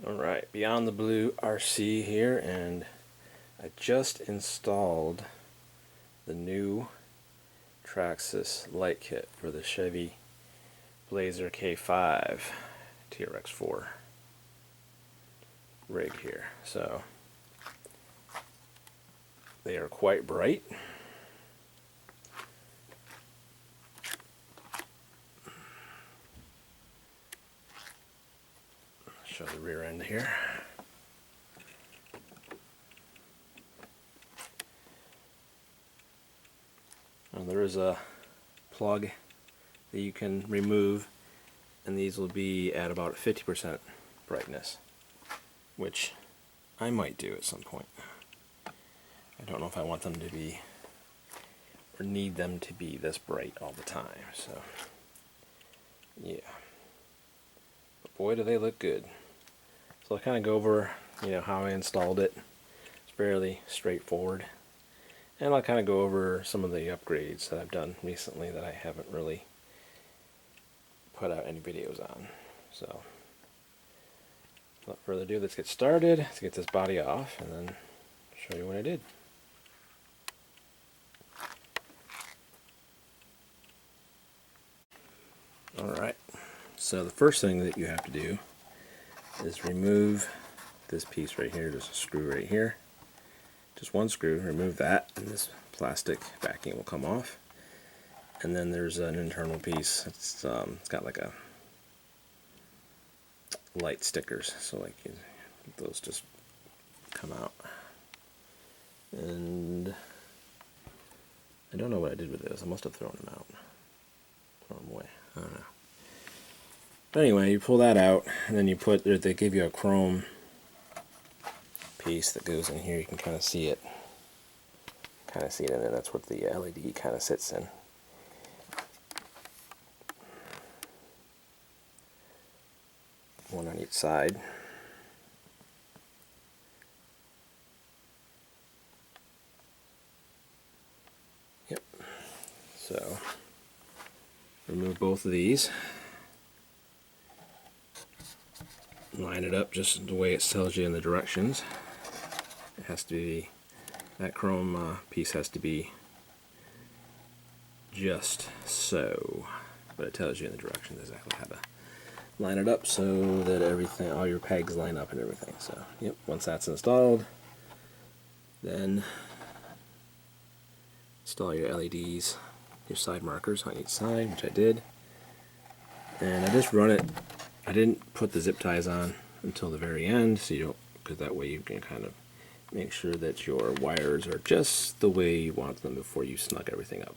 Alright, Beyond the Blue RC here, and I just installed the new Traxxas light kit for the Chevy Blazer K5 TRX4 rig here. So they are quite bright. Show the rear end here. Now there is a plug that you can remove, and these will be at about 50% brightness, which I might do at some point. I don't know if I want them to be or need them to be this bright all the time, so yeah. But boy, do they look good. So I'll kind of go over, how I installed it. It's fairly straightforward. And I'll kind of go over some of the upgrades that I've done recently that I haven't really put out any videos on. So without further ado, let's get started. Let's get this body off and then show you what I did. Alright, so the first thing that you have to do is remove this piece right here. There's a screw right here. Just one screw, remove that, and this plastic backing will come off. And then there's an internal piece. It's got like a light stickers, so like those just come out. And I don't know what I did with those. I must have thrown them out, thrown them away. I don't know. But anyway, you pull that out, and then they give you a chrome piece that goes in here. You can kind of see it. And then that's what the LED kind of sits in. One on each side. Yep. So remove both of these. Line it up just the way it tells you in the directions. It has to be, that chrome piece has to be just so, but it tells you in the directions exactly how to line it up so that everything, all your pegs line up and everything. So, yep, once that's installed, then install your LEDs, your side markers on each side, which I did. And I just run it. I didn't put the zip ties on until the very end, so you don't, because that way you can kind of make sure that your wires are just the way you want them before you snug everything up.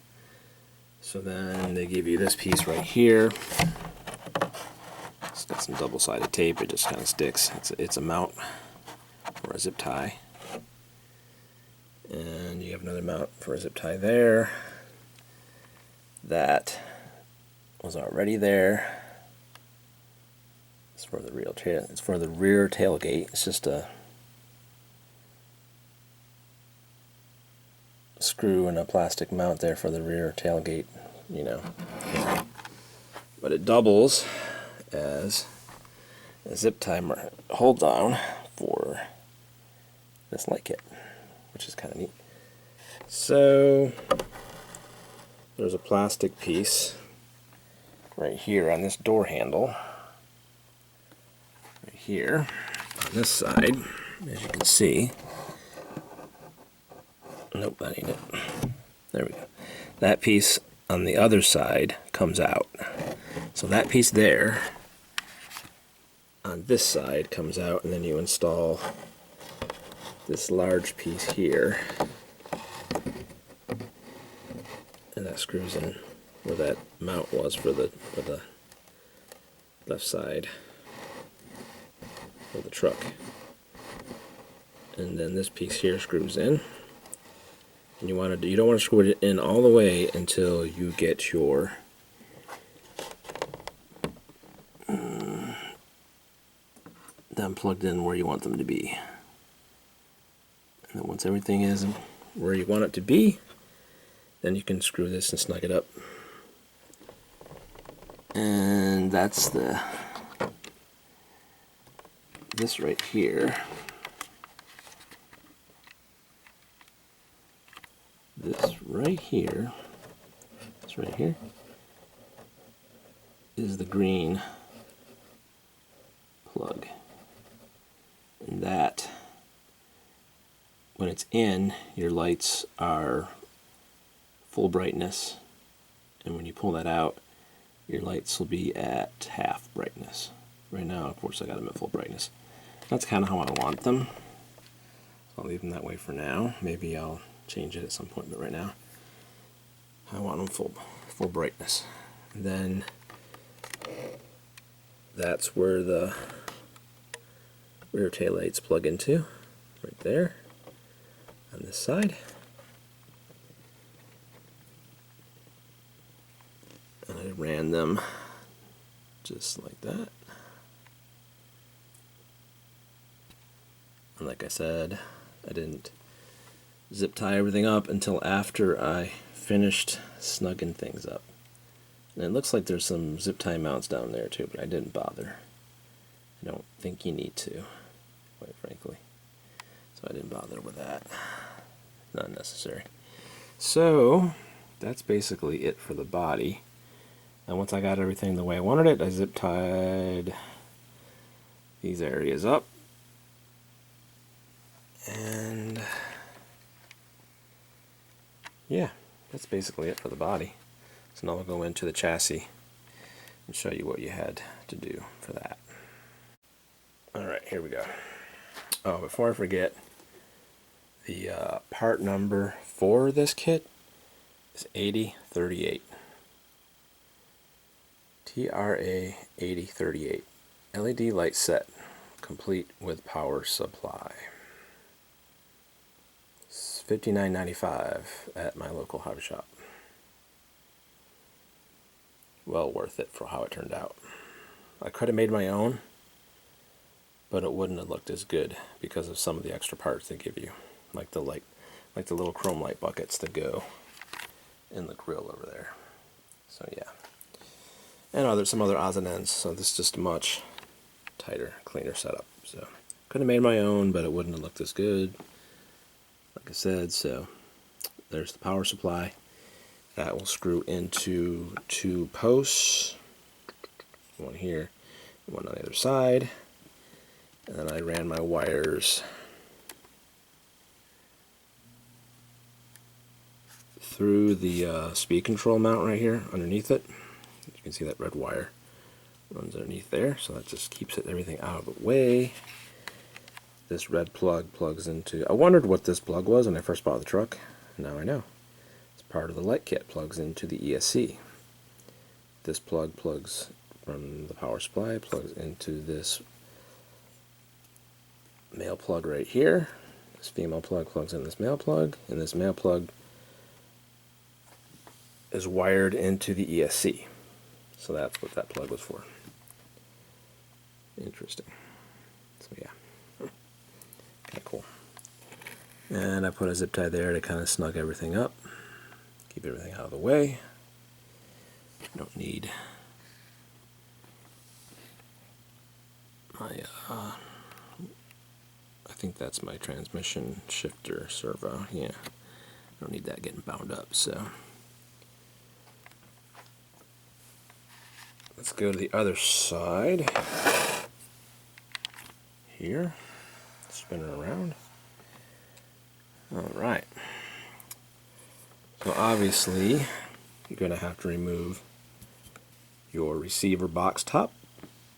So then they give you this piece right here. It's got some double-sided tape. It just kind of sticks. It's a mount for a zip tie. And you have another mount for a zip tie there. That was already there. It's for the rear tailgate. It's just a screw and a plastic mount there for the rear tailgate, But it doubles as a zip tie hold down for this light kit, which is kind of neat. So there's a plastic piece right here on this door handle. Right here on this side, as you can see. Nope, that ain't it. There we go. That piece on the other side comes out. So that piece there on this side comes out, and then you install this large piece here, and that screws in where that mount was for the left side of the truck. And then this piece here screws in. And you don't want to screw it in all the way until you get your them plugged in where you want them to be. And then once everything is where you want it to be, then you can screw this and snug it up. And that's the this right here. This right here is the green plug. And that, when it's in, your lights are full brightness, and when you pull that out, your lights will be at half brightness. Right now, of course, I got them at full brightness. That's kind of how I want them. I'll leave them that way for now. Maybe I'll change it at some point, but right now I want them full brightness. And then that's where the rear taillights plug into, right there on this side. And I ran them just like that. And like I said, I didn't zip tie everything up until after I finished snugging things up. And it looks like there's some zip tie mounts down there too, but I didn't bother. I don't think you need to, quite frankly. So I didn't bother with that. Not necessary. So that's basically it for the body. And once I got everything the way I wanted it, I zip tied these areas up. And yeah, that's basically it for the body. So now we'll go into the chassis and show you what you had to do for that. Alright, here we go. Oh, before I forget, the part number for this kit is 8038. TRA8038. LED light set, complete with power supply. It's $59.95 at my local hobby shop. Well worth it for how it turned out. I could have made my own, but it wouldn't have looked as good because of some of the extra parts they give you, like the little chrome light buckets that go in the grill over there. So yeah, and some other odds and ends. So this is just a much tighter, cleaner setup. So could have made my own, but it wouldn't have looked as good, like I said. So there's the power supply. That will screw into two posts, one here, one on the other side. And then I ran my wires through the speed control mount right here underneath it. You can see that red wire runs underneath there, so that just keeps everything out of the way. This red plug plugs into, I wondered what this plug was when I first bought the truck. Now I know. It's part of the light kit, plugs into the ESC. This plug plugs from the power supply, plugs into this male plug right here. This female plug plugs in this male plug, and this male plug is wired into the ESC. So that's what that plug was for. Interesting. So yeah, kind of cool. And I put a zip tie there to kind of snug everything up, keep everything out of the way. Don't need my I think that's my transmission shifter servo. Yeah, I don't need that getting bound up. So let's go to the other side here. Spin it around. All right. So obviously, you're going to have to remove your receiver box top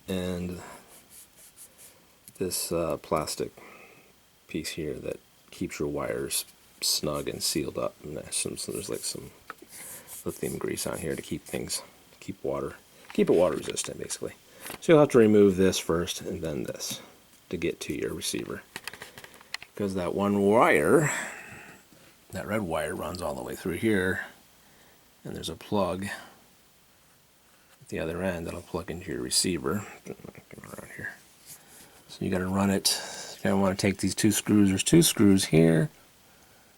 and this plastic piece here that keeps your wires snug and sealed up. And there's like some lithium grease on here to keep it water resistant, basically. So you'll have to remove this first and then this to get to your receiver, because that one wire, that red wire, runs all the way through here, and there's a plug at the other end that'll plug into your receiver. Around here. So you got to run it. You're going to want to take these two screws. There's two screws here.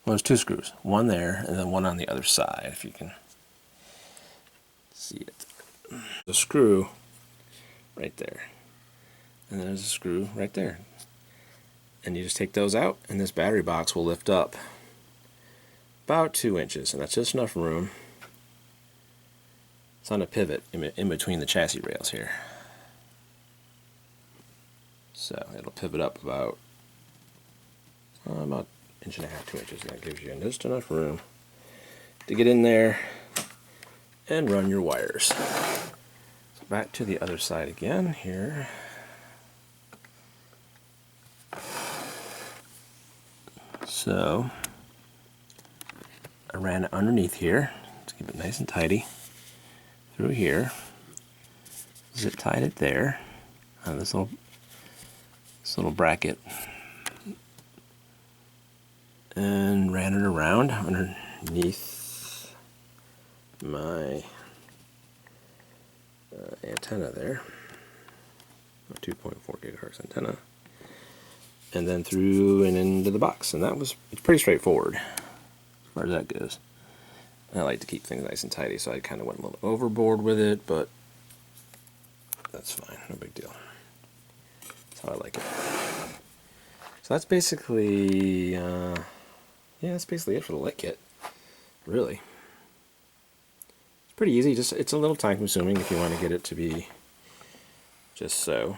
Well, there's two screws. One there, and then one on the other side, if you can see it. The screw right there. and there's a screw right there. And you just take those out, and this battery box will lift up about 2 inches, and that's just enough room. It's on a pivot in between the chassis rails here. So it'll pivot up about 1.5 inches, 2 inches, and that gives you just enough room to get in there and run your wires. So back to the other side again here. So I ran it underneath here to keep it nice and tidy. Through here, zip tied it there on this little bracket, and ran it around underneath my antenna there, a 2.4 gigahertz antenna, and then through and into the box. And it's pretty straightforward as far as that goes. I like to keep things nice and tidy, so I kind of went a little overboard with it, but that's fine, no big deal. That's how I like it. So that's basically, yeah, that's basically it for the light kit, really. It's pretty easy, it's a little time consuming if you want to get it to be just so.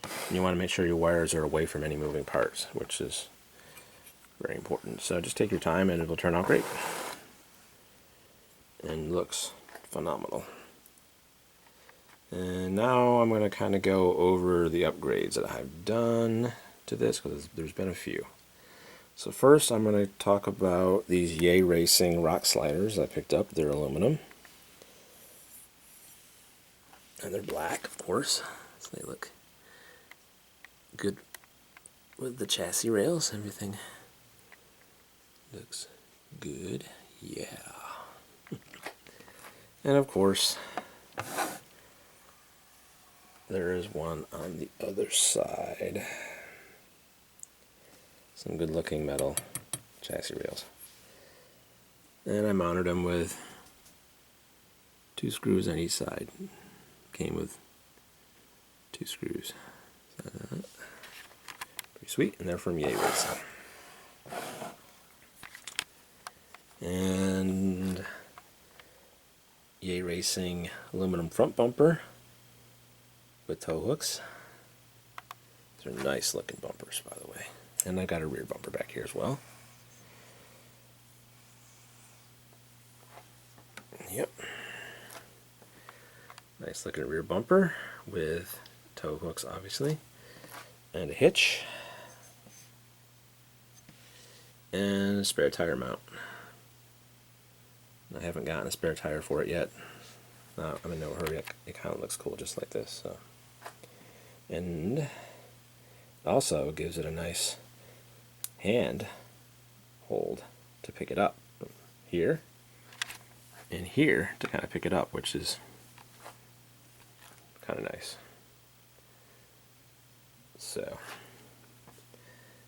And you want to make sure your wires are away from any moving parts, which is very important. So just take your time and it'll turn out great. And looks phenomenal. And now I'm going to kind of go over the upgrades that I've done to this, because there's been a few. So first I'm going to talk about these Yay Racing rock sliders I picked up. They're aluminum. And they're black, of course. So they look good with the chassis rails. Everything looks good. Yeah. And of course, there is one on the other side. Some good looking metal chassis rails. And I mounted them with 2 screws on each side. Came with 2 screws. Pretty sweet, and they're from Yay Racing. And Yay Racing aluminum front bumper with tow hooks. These are nice looking bumpers, by the way. And I got a rear bumper back here as well. Yep. Nice looking rear bumper with tow hooks, obviously, and a hitch, and a spare tire mount. I haven't gotten a spare tire for it yet. I'm in no hurry. It kind of looks cool just like this. So. And also gives it a nice hand hold to pick it up here and here to kind of pick it up, which is kind of nice. So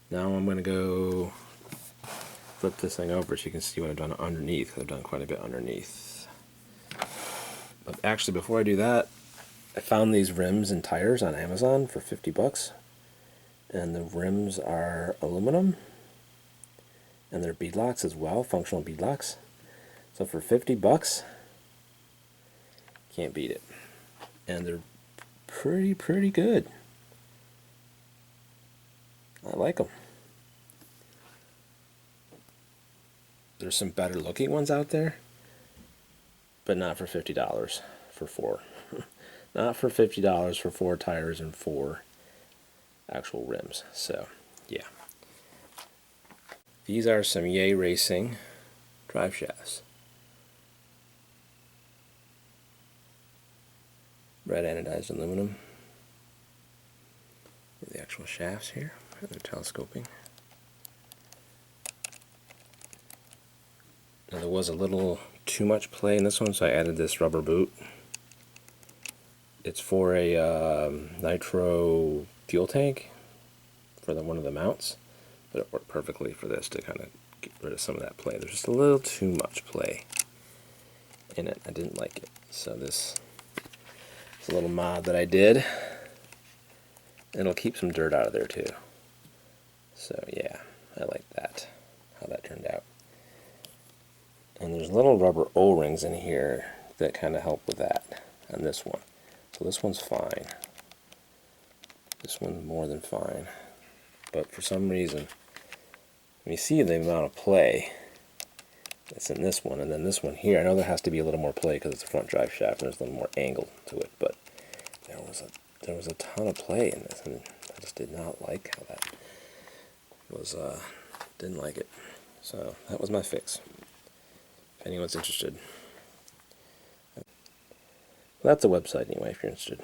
now I'm going to go flip this thing over so you can see what I've done underneath. I've done quite a bit underneath. But actually, before I do that, I found these rims and tires on Amazon for 50 bucks. And the rims are aluminum. And they're beadlocks as well, functional beadlocks. So for 50 bucks, can't beat it. And they're pretty good. I like them. There's some better looking ones out there, but not for $50 for 4. Not for $50 for 4 tires and 4 actual rims. So, yeah. These are some Yay Racing drive shafts. Red anodized aluminum. The actual shafts here, and they're telescoping. Now there was a little too much play in this one, so I added this rubber boot. It's for a nitro fuel tank for one of the mounts, but it worked perfectly for this to kind of get rid of some of that play. There's just a little too much play in it. I didn't like it. So this is a little mod that I did. It'll keep some dirt out of there too. So yeah, I like that, how that turned out. And there's little rubber O-rings in here that kind of help with that on this one. So this one's fine. This one's more than fine. But for some reason, when you see the amount of play that's in this one, and then this one here, I know there has to be a little more play because it's a front drive shaft and there's a little more angle to it, but there was a ton of play in this, and I just did not like how that was, didn't like it. So that was my fix, if anyone's interested. Well, that's the website anyway, if you're interested.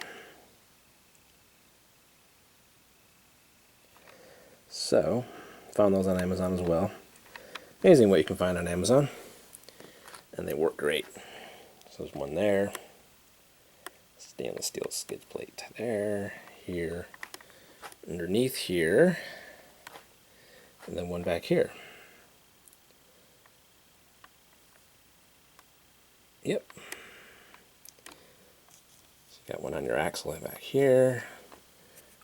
So, found those on Amazon as well. Amazing what you can find on Amazon, and they work great. So there's one there, stainless steel skid plate there, here, underneath here, and then one back here. Yep. So you got one on your axle back here,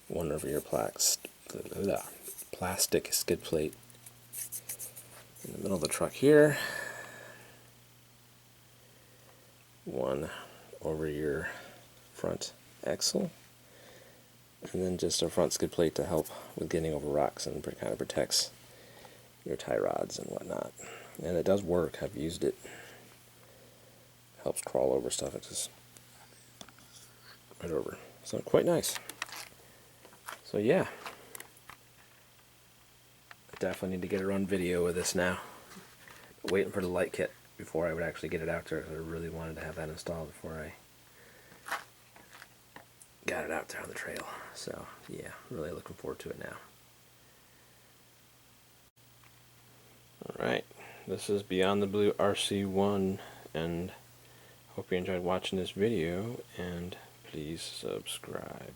one over your plastic skid plate in the middle of the truck here, one over your front axle, and then just a front skid plate to help with getting over rocks and kind of protects your tie rods and whatnot. And it does work. I've used it. Helps crawl over stuff. It's just right over. So quite nice. So yeah, I definitely need to get it on video with this now. But waiting for the light kit before I would actually get it out there. I really wanted to have that installed before I got it out there on the trail. So yeah, really looking forward to it now. Alright, this is Beyond the Blue RC1, and hope you enjoyed watching this video, and please subscribe.